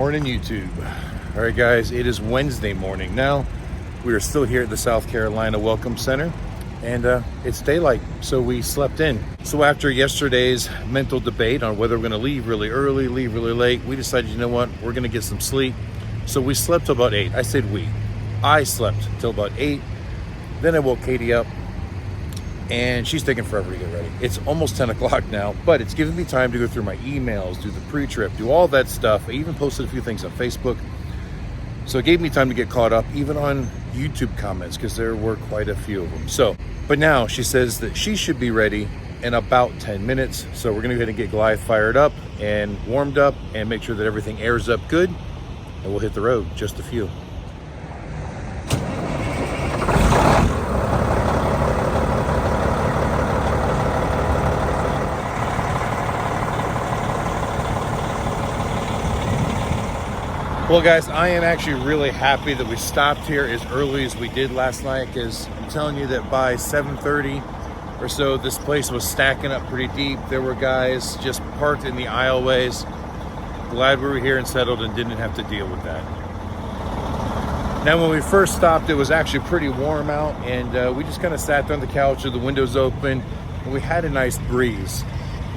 morning, YouTube. All right, guys, it is Wednesday morning now. We are still here at the South Carolina Welcome Center, and it's daylight, so we slept in. So after yesterday's mental debate on whether we're gonna leave really early, leave really late, we decided, you know what, we're gonna get some sleep. So we slept till about 8. I said we. I slept till about 8. Then I woke Katie up, and she's taking forever to get ready. It's almost 10 o'clock now, but it's giving me time to go through my emails, do the pre-trip, do all that stuff. I even posted a few things on Facebook. So it gave me time to get caught up, even on YouTube comments, because there were quite a few of them. So, but now she says that she should be ready in about 10 minutes. So we're gonna go ahead and get Goliath fired up and warmed up and make sure that everything airs up good. And we'll hit the road, just a few. Well, guys, I am actually really happy that we stopped here as early as we did last night, because I'm telling you that by 7:30 or so, this place was stacking up pretty deep. There were guys just parked in the aisleways. Glad we were here and settled and didn't have to deal with that. Now, when we first stopped, it was actually pretty warm out, and we just kind of sat there on the couch with the windows open, and we had a nice breeze.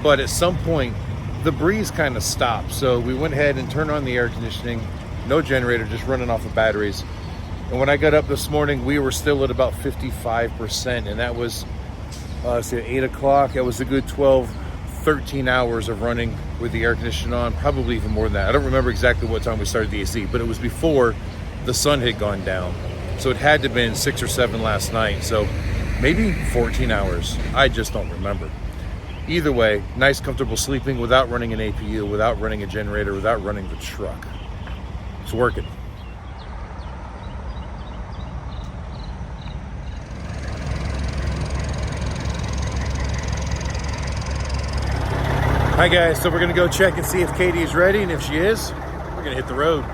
But at some point, the breeze kind of stopped, so we went ahead and turned on the air conditioning. No generator, just running off of batteries. And when I got up this morning, we were still at about 55%, and that was, say 8 o'clock. That was a good 12, 13 hours of running with the air conditioning on, probably even more than that. I don't remember exactly what time we started the AC, but it was before the sun had gone down. So it had to have been 6 or 7 last night, so maybe 14 hours. I just don't remember. Either way, nice, comfortable sleeping without running an APU, without running a generator, without running the truck. It's working. Hi guys, so we're gonna go check and see if Katie is ready, and if she is, we're gonna hit the road.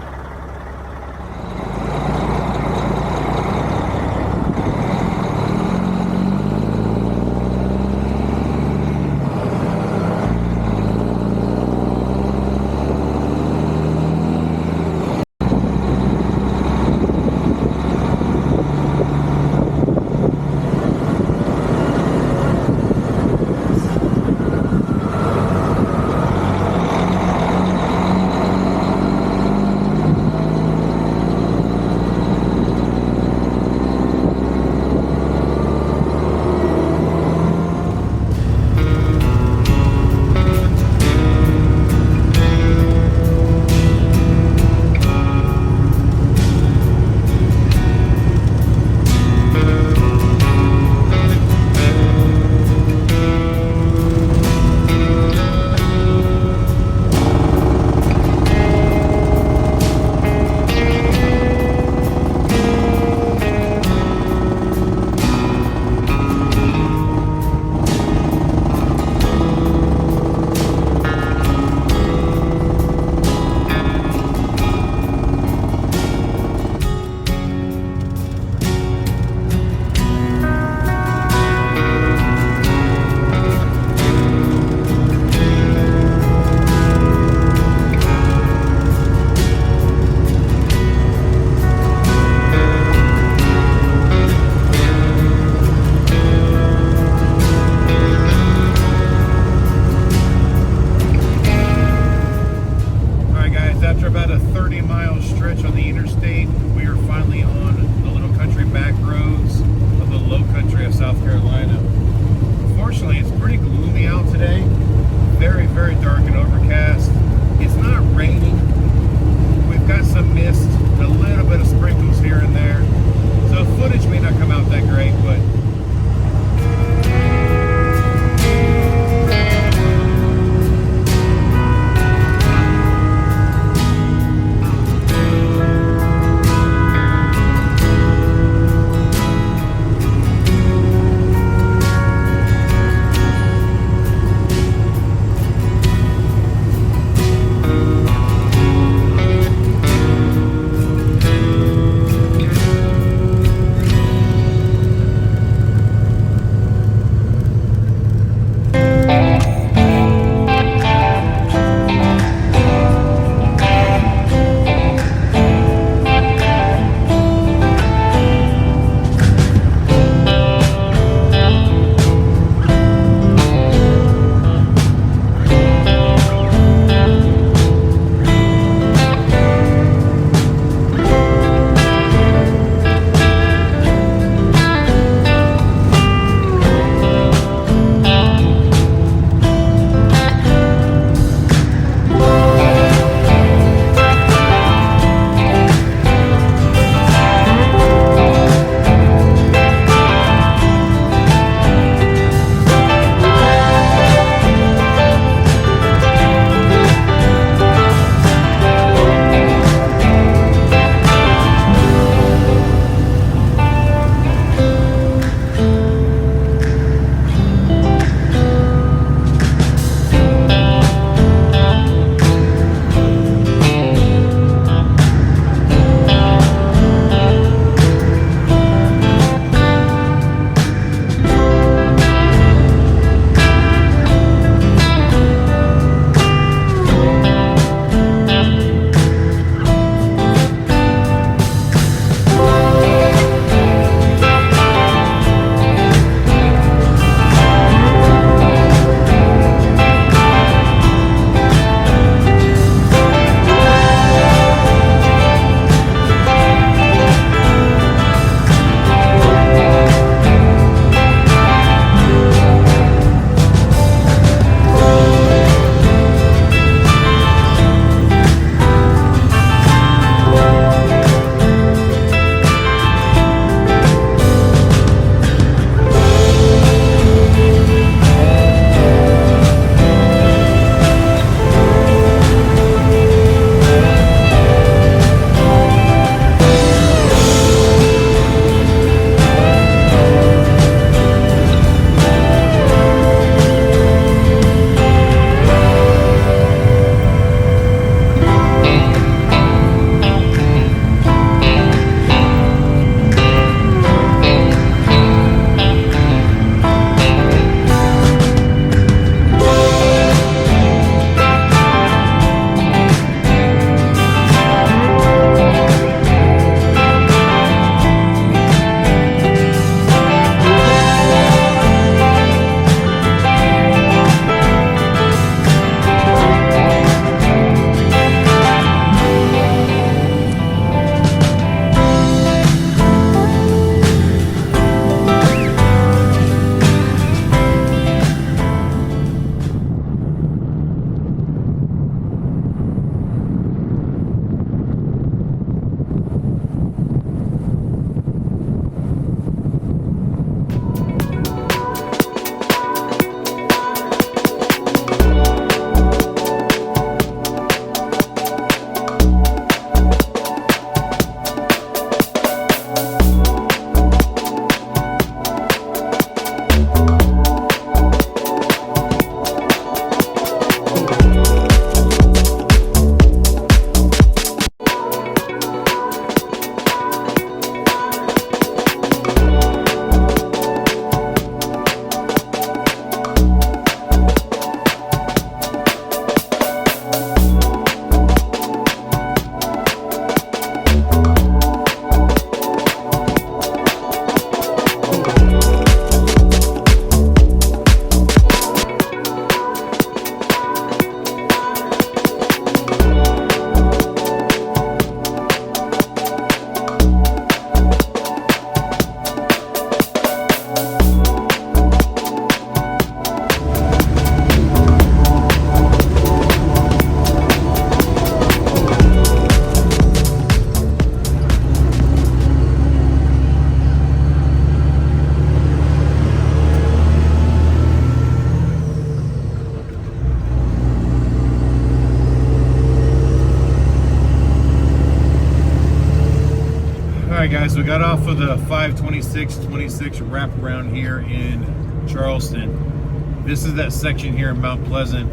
right, guys, we got off of the 526-26 wraparound here in Charleston. This is that section here in Mount Pleasant.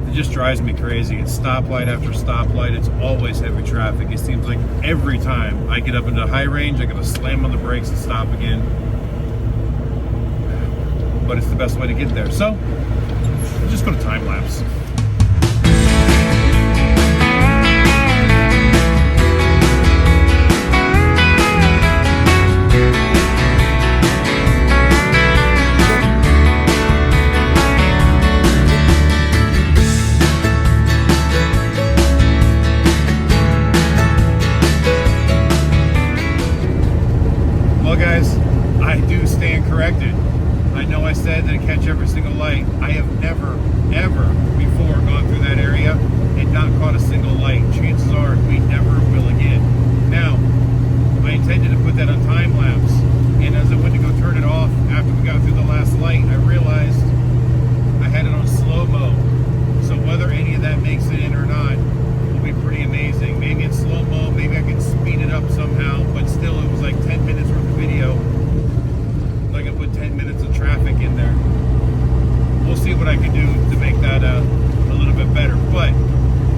It just drives me crazy. It's stoplight after stoplight. It's always heavy traffic. It seems like every time I get up into high range, I gotta slam on the brakes and stop again. But it's the best way to get there. So, we'll just go to time lapse. Well, guys, I do stand corrected. I know I said that I catch every single light. I have never, ever before gone through that area and not caught a single light. Chances are we never will again. Now, I intended to put that on time lapse, and as I went to go turn it off after we got through the last light, I realized I had it on slow-mo. So whether any of that makes it in or not will be pretty amazing. Maybe it's slow-mo, maybe I can speed it up somehow, but still it was like 10 minutes worth of video. Like I put 10 minutes of traffic in there. We'll see what I can do to make that a little bit better, but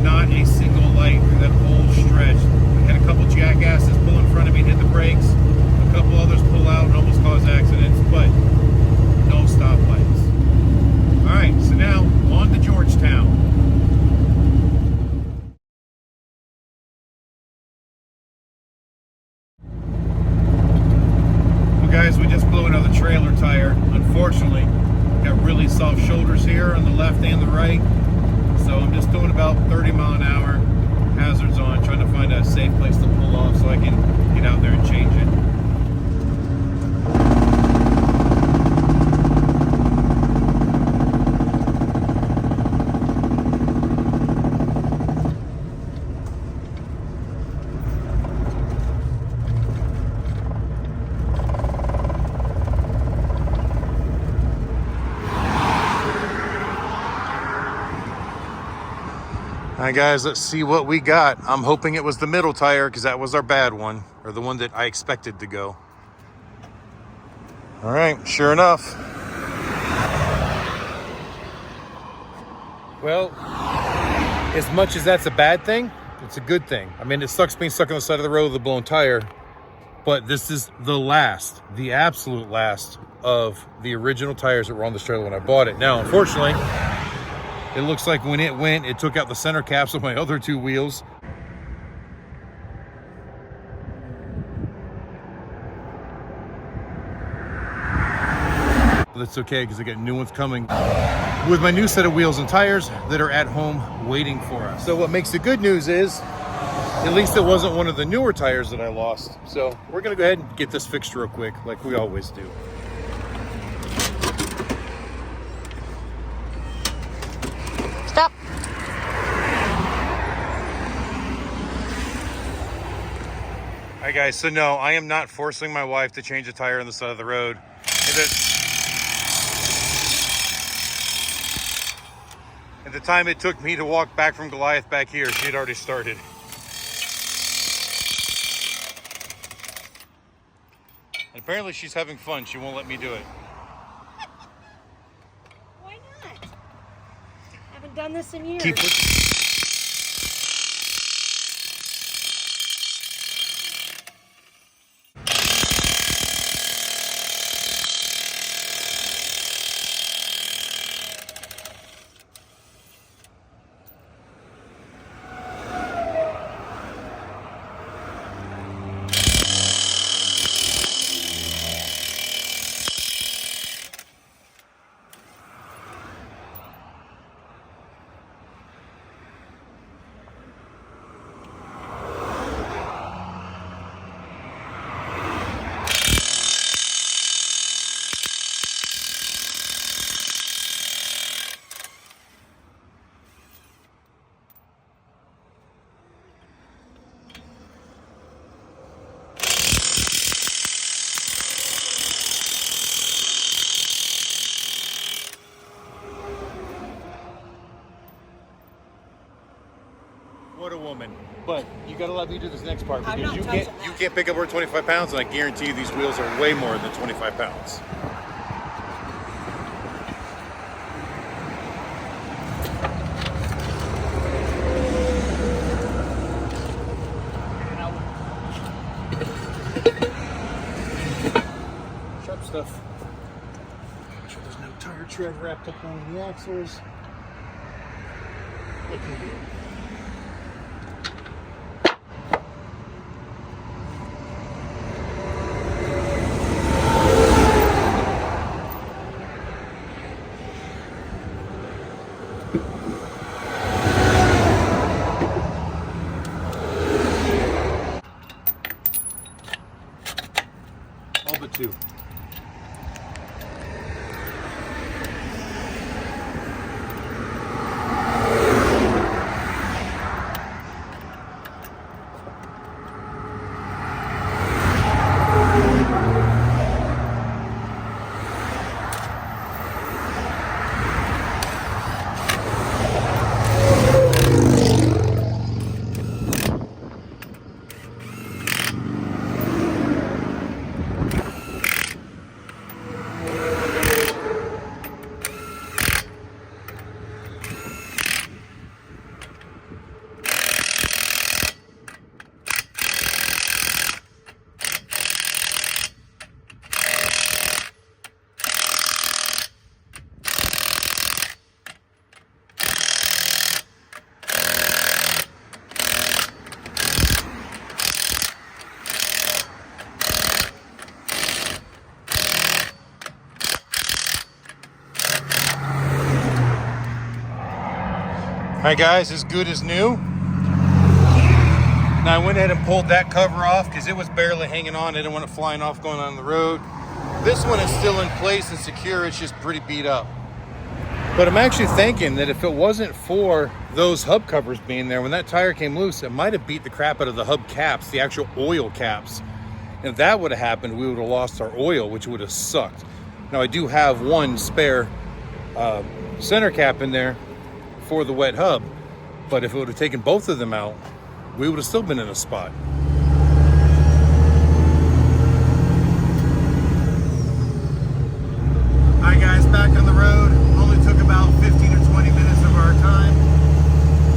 not a single light through that whole stretch. I had a couple jackasses pull in front of me and hit the brakes. A couple others pull out and almost cause accidents, but no stoplights. All right, so now on to Georgetown. Guys, we just blew another trailer tire. Unfortunately, got really soft shoulders here on the left and the right. So I'm just doing about 30 mile an hour, hazards on, trying to find a safe place to pull off so I can get out there and change it. All right, guys, let's see what we got. I'm hoping it was the middle tire because that was our bad one, or the one that I expected to go. All right, sure enough. Well, as much as that's a bad thing, it's a good thing. I mean, it sucks being stuck on the side of the road with a blown tire, but this is the last, the absolute last of the original tires that were on this trailer when I bought it. Now, unfortunately, it looks like when it went, it took out the center caps of my other two wheels. But that's okay, because I got new ones coming with my new set of wheels and tires that are at home waiting for us. So what makes the good news is, at least it wasn't one of the newer tires that I lost. So we're gonna go ahead and get this fixed real quick, like we always do. Stop. All right, guys, so no, I am not forcing my wife to change a tire on the side of the road. At the time it took me to walk back from Goliath back here, she had already started. And apparently she's having fun. She won't let me do it. Why not? Haven't done this in years. But you gotta let me do this next part I'm because not you touching can't pick up over 25 pounds, and I guarantee you these wheels are way more than 25 pounds. Sharp stuff. Make sure there's no tire tread wrapped up on the axles. Looking good. All but two. All right, guys, as good as new. Now I went ahead and pulled that cover off because it was barely hanging on. I didn't want it flying off going on the road. This one is still in place and secure. It's just pretty beat up. But I'm actually thinking that if it wasn't for those hub covers being there, when that tire came loose, it might have beat the crap out of the hub caps, the actual oil caps. And if that would have happened, we would have lost our oil, which would have sucked. Now I do have one spare center cap in there for the wet hub, but if it would have taken both of them out, we would have still been in a spot. All right, guys, back on the road. Only took about 15 or 20 minutes of our time.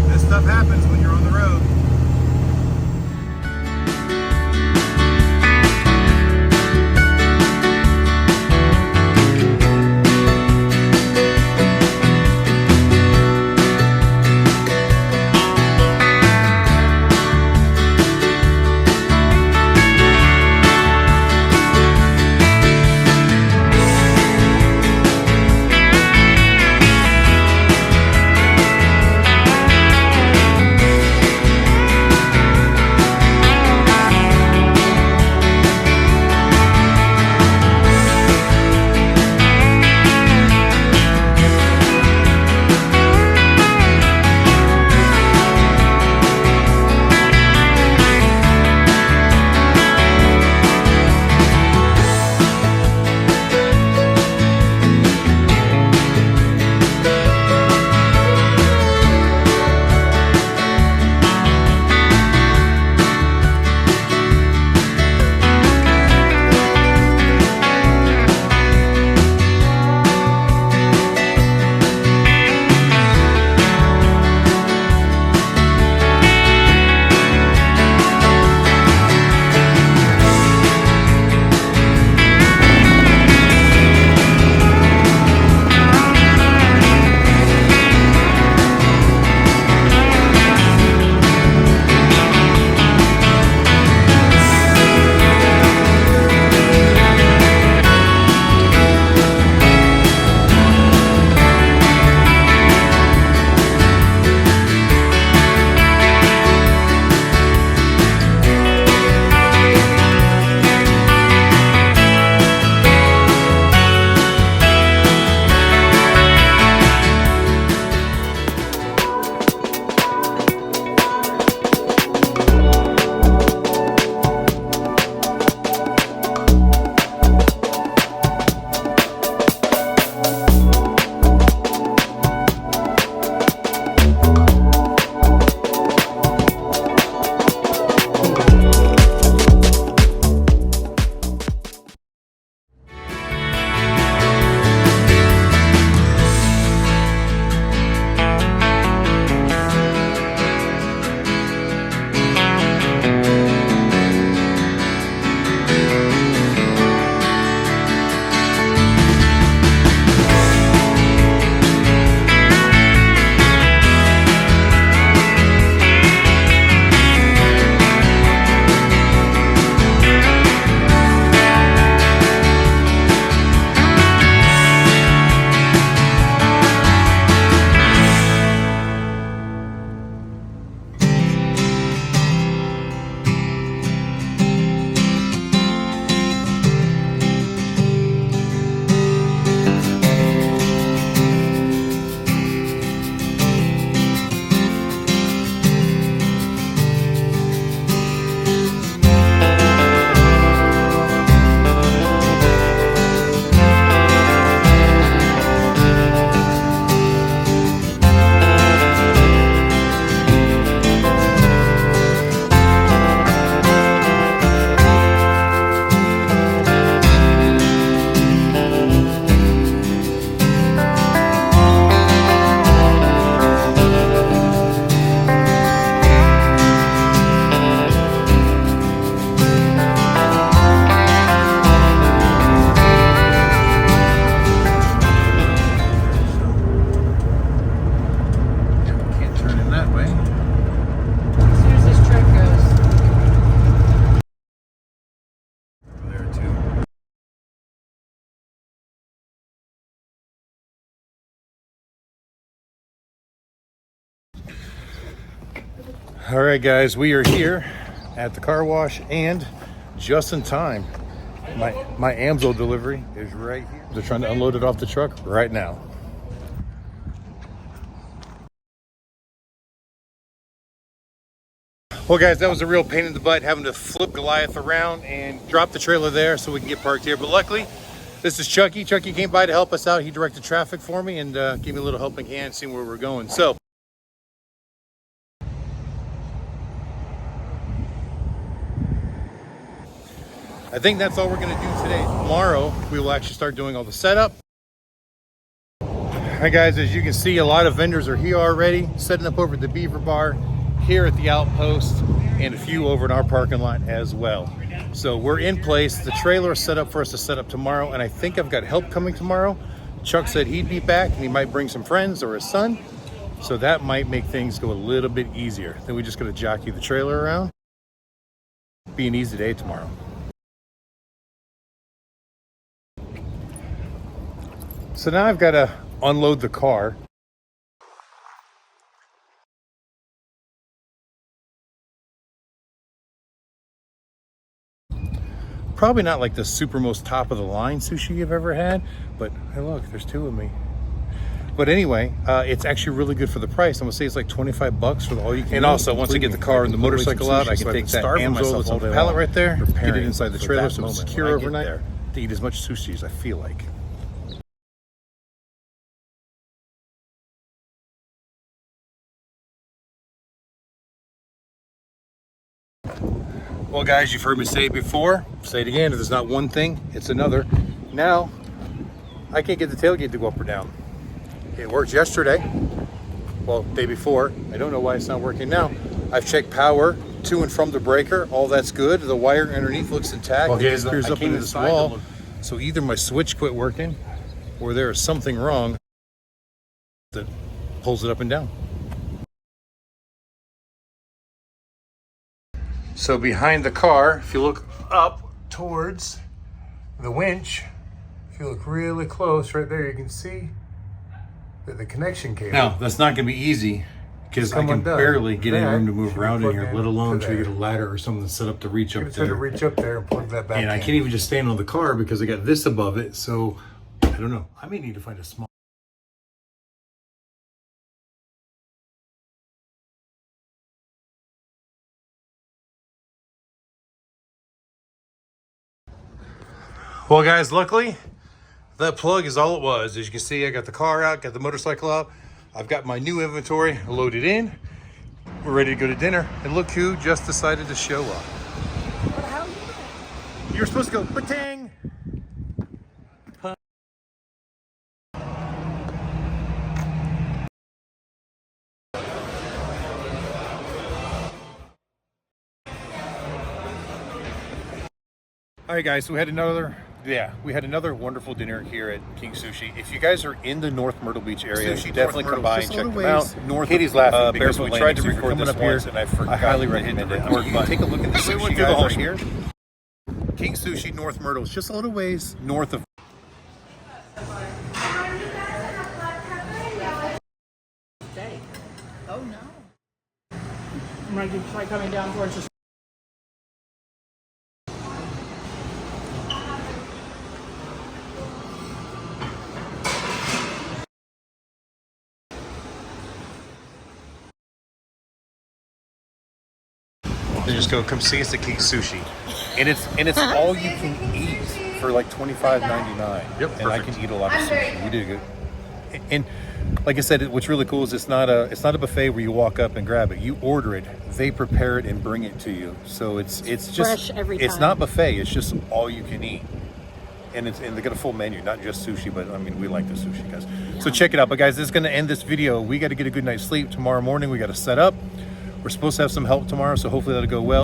This stuff happens when you're on the road. All right, guys, we are here at the car wash and just in time. My Amsoil delivery is right here. They're trying to unload it off the truck right now. Well, guys, that was a real pain in the butt having to flip Goliath around and drop the trailer there so we can get parked here. But luckily, this is Chucky. Chucky came by to help us out. He directed traffic for me and gave me a little helping hand, seeing where we're going. So, I think that's all we're going to do today. Tomorrow, we will actually start doing all the setup. Hi, guys. As you can see, a lot of vendors are here already, setting up over at the Beaver Bar, here at the Outpost, and a few over in our parking lot as well. So we're in place. The trailer is set up for us to set up tomorrow, and I think I've got help coming tomorrow. Chuck said he'd be back, and he might bring some friends or his son. So that might make things go a little bit easier. Then we just got to jockey the trailer around. Be an easy day tomorrow. So now I've got to unload the car. Probably not like the super most top of the line sushi you've ever had, but hey, look, there's two of me. But anyway, it's actually really good for the price. I'm gonna say it's like 25 bucks for the all you can. And also, once I get the car and the motorcycle out, I can take that Amsoil that's on the pallet right there, get it inside the trailer so it's secure overnight to eat as much sushi as I feel like. Well, guys, you've heard me say it before. Say it again. If there's not one thing, it's another. Now, I can't get the tailgate to go up or down. It worked yesterday. Well, day before. I don't know why it's not working now. I've checked power to and from the breaker. All that's good. The wire underneath looks intact. Well, it screws up into this wall. So either my switch quit working or there is something wrong that pulls it up and down. So behind the car, if you look up towards the winch, if you look really close right there, you can see that the connection cable. Now, that's not going to be easy because I can barely get any room to move around in here, let alone try to get a ladder or something set up to reach up there. To reach up there and plug that back in. And I can't even just stand on the car because I got this above it. So I don't know. I may need to find a small. Well, guys, luckily that plug is all it was. As you can see, I got the car out, got the motorcycle out. I've got my new inventory loaded in. We're ready to go to dinner. And look who just decided to show up. What the hell are you doing? You're supposed to go, ba-ting! All right, guys, so we had another wonderful dinner here at Kings Sushi. If you guys are in the North Myrtle Beach area, definitely come by and check them out. Katie's laughing because we tried to record this once and I highly recommend it. You can take a look at the sushi guys right here. Kings Sushi, North Myrtle. It's just a little ways north of. Oh no. I'm going to try coming down towards the. They just go, come see us at Kings Sushi, and it's all you can eat for like $25.99. Yep, and I can eat a lot of sushi. We did good. And like I said, what's really cool is it's not a buffet where you walk up and grab it. You order it, they prepare it and bring it to you. So it's just fresh every time. It's not buffet. It's just all you can eat. And they got a full menu, not just sushi, but I mean, we like the sushi, guys. Yeah. So check it out. But guys, this is going to end this video. We got to get a good night's sleep. Tomorrow morning, we got to set up. We're supposed to have some help tomorrow, so hopefully that'll go well.